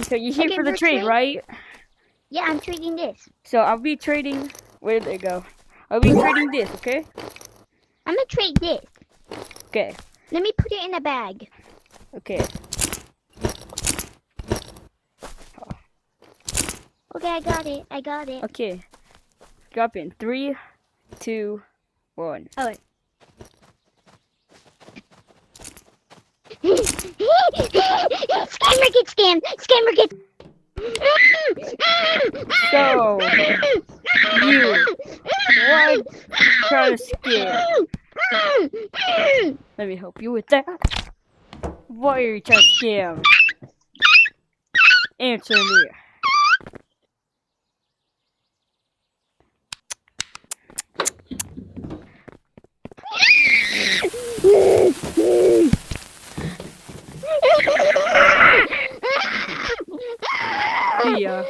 So you're here Okay, for the we're trade, trade- right? Yeah, I'm trading this. So I'll be trading. Where did it go? I'll be trading this, okay? I'm gonna trade this. Okay. Let me put it in a bag. Okay. Okay, I got it. I got it. Okay. Drop in 3, 2, 1. Oh, wait. Scammer gets scammed. Scammer gets. So you want trying to scam? Let me help you with that. Why are you trying to scam? Answer me. See ya.